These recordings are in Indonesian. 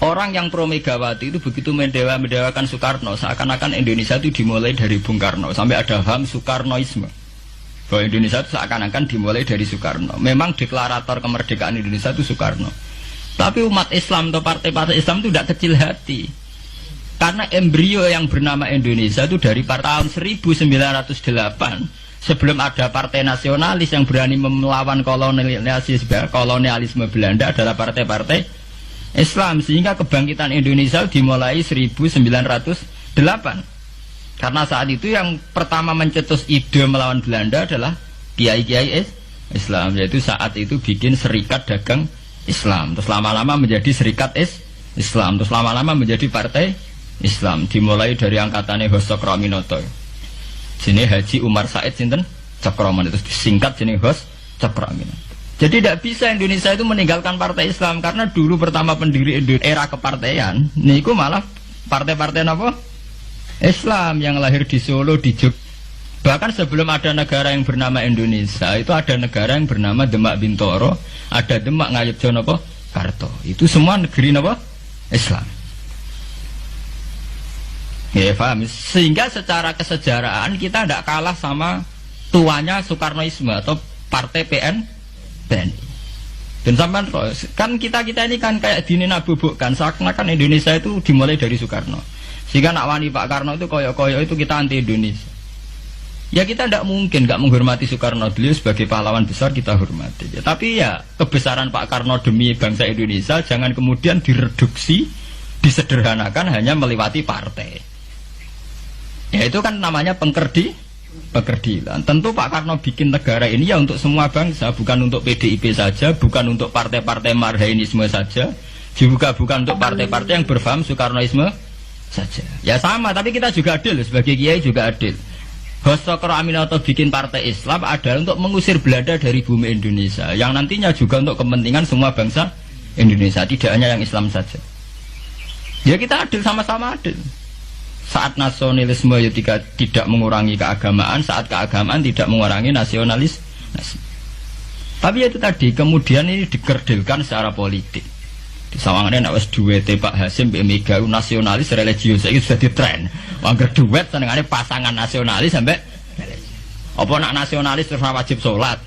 Orang yang pro Megawati itu begitu mendewakan Soekarno, seakan-akan Indonesia itu dimulai dari Bung Karno, sampai ada paham Soekarnoisme. Bahwa Indonesia itu seakan-akan dimulai dari Soekarno. Memang deklarator kemerdekaan Indonesia itu Soekarno. Tapi umat Islam atau partai-partai Islam itu tidak kecil hati. Karena embrio yang bernama Indonesia itu dari tahun 1908, sebelum ada partai nasionalis yang berani melawan kolonialisme Belanda adalah partai-partai Islam. Sehingga kebangkitan Indonesia dimulai 1908. Karena saat itu yang pertama mencetus ide melawan Belanda adalah kiai-kiai Islam. Yaitu saat itu bikin serikat dagang Islam. Terus lama-lama menjadi serikat Islam. Terus lama-lama menjadi partai Islam. Dimulai dari angkatannya Hos Cokroaminoto. Sini Haji Umar Said sinten Cokroman, itu disingkat jenis Hos Cokroaminoto. Jadi tidak bisa Indonesia itu meninggalkan partai Islam, karena dulu pertama pendiri era kepartaian niku malah partai-partai apa? Islam yang lahir di Solo, di Jogja. Bahkan sebelum ada negara yang bernama Indonesia, itu ada negara yang bernama Demak Bintoro, ada Demak Ngayogyakarta apa? Karto. Itu semua negeri apa? Islam. Ya paham. Sehingga secara kesejarahan kita tidak kalah sama tuanya Soekarnoisme atau partai PNI. Dan sampai kan kita ini kan kayak dinabubukkan seakan-akan Indonesia itu dimulai dari Soekarno. Sehingga nak wani Pak Karno itu koyok-koyok itu kita anti Indonesia. Ya kita tidak mungkin nggak menghormati Soekarno, beliau sebagai pahlawan besar kita hormati. Ya, tapi ya kebesaran Pak Karno demi bangsa Indonesia jangan kemudian direduksi, disederhanakan hanya melewati partai. Ya itu kan namanya pekerdilan. Tentu Pak Karno bikin negara ini ya untuk semua bangsa, bukan untuk PDIP saja, bukan untuk partai-partai marhainisme saja, juga bukan untuk partai-partai yang berfaham Soekarnoisme saja. Ya sama, tapi kita juga adil, sebagai kiai juga adil. Hos Cokroaminoto bikin partai Islam adalah untuk mengusir Belanda dari bumi Indonesia, yang nantinya juga untuk kepentingan semua bangsa Indonesia, tidak hanya yang Islam saja. Ya kita adil, sama-sama adil. Saat nasionalisme ya tidak mengurangi keagamaan, saat keagamaan tidak mengurangi nasionalis. Tapi itu tadi kemudian ini dikerdilkan secara politik. Di sawangannya nak wis duwete Pak Hasim Mbak Mega nasionalis religius itu sudah ditren. Angger duet senengane pasangan nasionalis sampai apa nak nasionalis terus wajib sholat.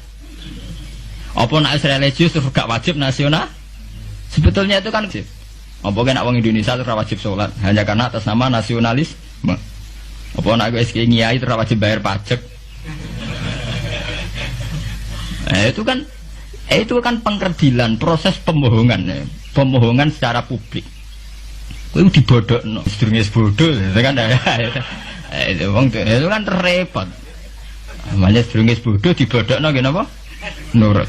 Apa nak religius terus gak wajib nasional? Sebetulnya itu kan wajib. Apa kena wong Indonesia terus wajib sholat hanya karena atas nama nasionalisme? Apa nak gue ngiyai terus wajib bayar pajak? Itu kan pengkerdilan, proses pembohongan ya. Pembohongan secara publik. Itu dibodokno, sedurunge bodoh, itu kan itu kan repot. Namanya sedurunge bodoh dibodokno kenapa? Nurut.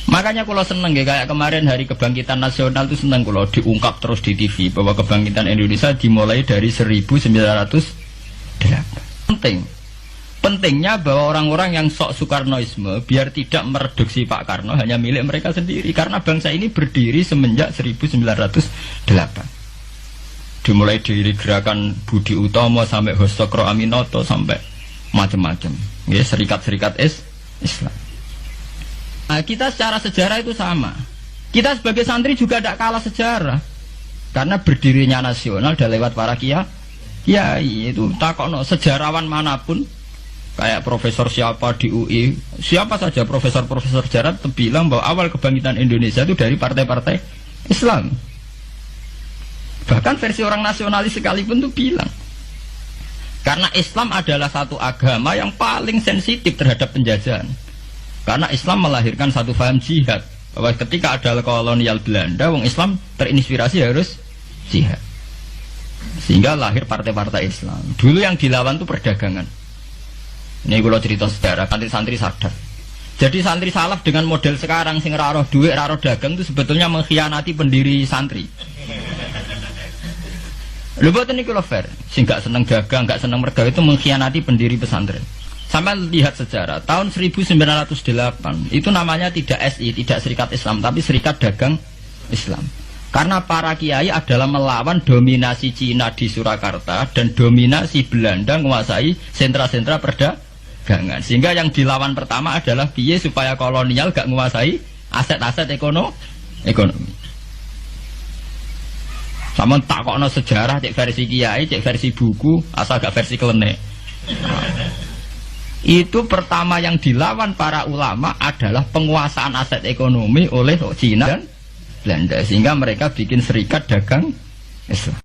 Makanya kalau seneng ya, kayak kemarin Hari Kebangkitan Nasional itu seneng kalau diungkap terus di TV bahwa kebangkitan Indonesia dimulai dari 1908. Pentingnya bahwa orang-orang yang sok Soekarnoisme biar tidak mereduksi Pak Karno hanya milik mereka sendiri, karena bangsa ini berdiri semenjak 1908. Dimulai dari gerakan Budi Utomo sampai Hos Cokroaminoto sampai macam-macam. Ya, serikat-serikat Islam. Nah, kita secara sejarah itu sama. Kita sebagai santri juga tidak kalah sejarah. Karena berdirinya nasional sudah lewat para kiai itu. Takono sejarawan manapun, kayak profesor siapa di UI, siapa saja profesor-profesor sejarah bilang bahwa awal kebangkitan Indonesia itu dari partai-partai Islam. Bahkan versi orang nasionalis sekalipun itu bilang. Karena Islam adalah satu agama yang paling sensitif terhadap penjajahan. Karena Islam melahirkan satu paham jihad, bahwa ketika ada kolonial Belanda, wong Islam terinspirasi harus jihad. Sehingga lahir partai-partai Islam. Dulu yang dilawan itu perdagangan. Ini kalau cerita sejarah, santri-santri sadar. Jadi santri salaf dengan model sekarang sing raro duit, raro dagang itu sebetulnya mengkhianati pendiri santri. Lho boten niku lho fair. Sing gak seneng dagang, gak seneng mergawe itu mengkhianati pendiri pesantren. Sampai lihat sejarah, tahun 1908 itu namanya tidak SI, tidak Serikat Islam, tapi Serikat Dagang Islam. Karena para kiai adalah melawan dominasi Cina di Surakarta dan dominasi Belanda menguasai sentra-sentra perdagangan. Sehingga yang dilawan pertama adalah piye supaya kolonial gak menguasai aset-aset ekonomi. Sama takokno sejarah cek versi kiai, cek versi buku, asal gak versi klenek. Itu pertama yang dilawan para ulama adalah penguasaan aset ekonomi oleh Cina dan Belanda, sehingga mereka bikin serikat dagang Islam.